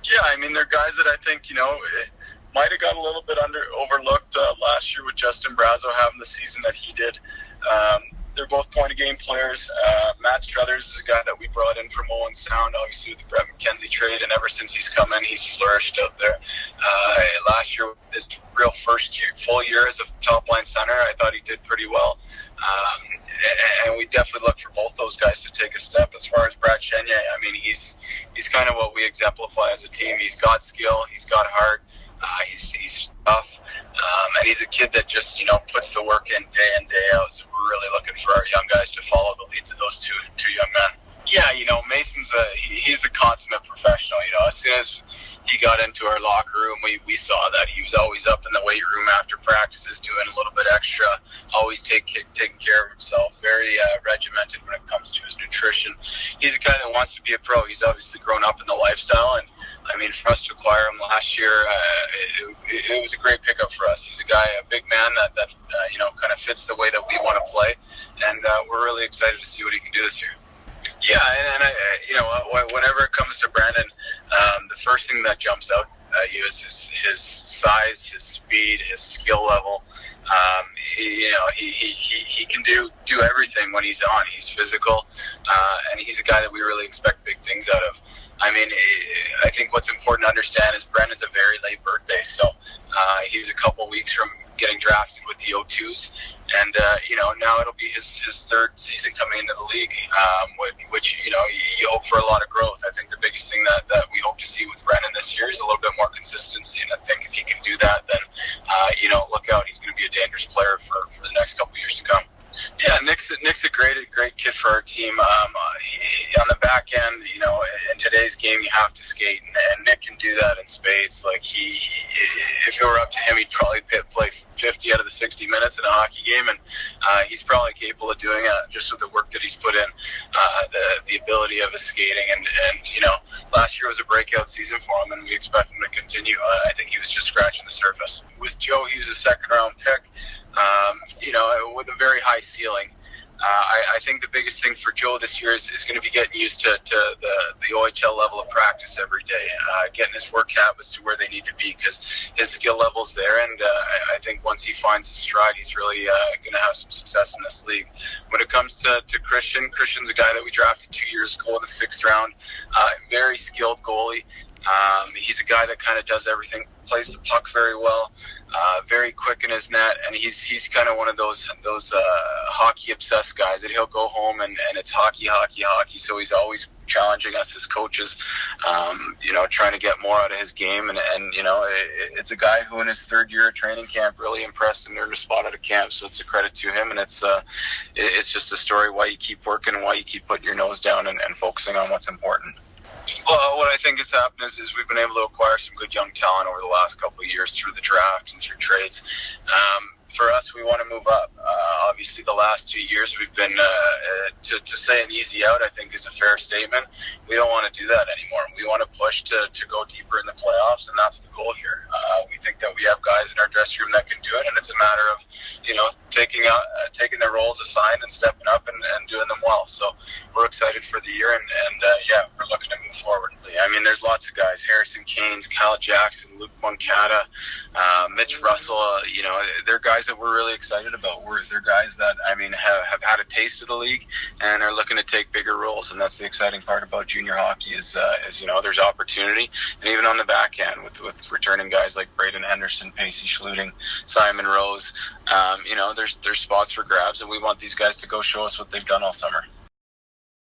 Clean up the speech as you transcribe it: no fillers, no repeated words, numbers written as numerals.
Yeah, I mean, they're guys that I think, might have got a little bit overlooked last year with Justin Brazo having the season that he did. They're both point-of-game players. Matt Struthers is a guy that we brought in from Owen Sound, obviously with the Brett McKenzie trade, and ever since he's come in, he's flourished out there. Last year, his real first full year as a top-line center, I thought he did pretty well. And we definitely look for both those guys to take a step. As far as Brad Chenier, I mean, he's kind of what we exemplify as a team. He's got skill, he's got heart, he's tough, and he's a kid that just puts the work in day out. So we're really looking for our young guys to follow the leads of those two young men. Yeah, Mason's he's the consummate professional. As soon as he got into our locker room, we saw that he was always up in the weight room after practices doing a little bit extra, always taking care of himself, very regimented when it comes to his nutrition. He's a guy that wants to be a pro. He's obviously grown up in the lifestyle, and I mean, for us to acquire him last year, it was a great pickup for us. He's a big man that kind of fits the way that we want to play, and we're really excited to see what he can do this year. Yeah, and whenever it comes to Brandon, the first thing that jumps out at you is his size, his speed, his skill level. He can do everything when he's on. He's physical, and he's a guy that we really expect big things out of. I mean, I think what's important to understand is Brandon's a very late birthday, so he was a couple weeks from getting drafted with the O2s, and now it'll be his third season coming into the league, which you hope for a lot of growth. I think the biggest thing that we hope to see with Brandon this year is a little bit more consistency, and I think if he can do that, then look out, he's going to be a dangerous player for the next couple years to come. Yeah, Nick's a great kid for our team. On the back end, in today's game, you have to skate, and Nick can do that in spades. Like if it were up to him, he'd probably play 50 out of the 60 minutes in a hockey game, and he's probably capable of doing it just with the work that he's put in, the ability of his skating, and last year was a breakout season for him, and we expect him to continue. I think he was just scratching the surface. With Joe, he was a second-round pick. With a very high ceiling. I think the biggest thing for Joe this year is going to be getting used to the OHL level of practice every day, getting his work habits to where they need to be, because his skill level's there, and I think once he finds his stride, he's really going to have some success in this league. When it comes to Christian's a guy that we drafted 2 years ago in the 6th round, very skilled goalie. He's a guy that kind of does everything, plays the puck very well, very quick in his net, and he's kind of one of those hockey obsessed guys that he'll go home and it's hockey. So he's always challenging us as coaches, trying to get more out of his game, and it's a guy who in his 3rd year of training camp really impressed and earned a spot at a camp. So it's a credit to him, and it's just a story why you keep working and why you keep putting your nose down and focusing on what's important. Well, what I think has happened is we've been able to acquire some good young talent over the last couple of years through the draft and through trades. For us, we want to move up. Obviously, the last 2 years we've been, to say an easy out, I think is a fair statement. We don't want to do that anymore. We want to push to go deeper in the playoffs, and that's the goal here. We think that we have guys in our dressing room that can do it, and it's a matter of, taking their roles assigned and stepping up and doing them well. So we're excited for the year, and we're looking to move forward. I mean, there's lots of guys: Harrison Keynes, Kyle Jackson, Luke Moncada, Mitch Russell. They're guys that we're really excited about. They're guys that, have had a taste of the league and are looking to take bigger roles, and that's the exciting part about junior hockey is there's opportunity, and even on the back end with returning guys like Braden Henderson, Pacey Schluting, Simon Rose, there's spots for grabs, and we want these guys to go show us what they've done all summer.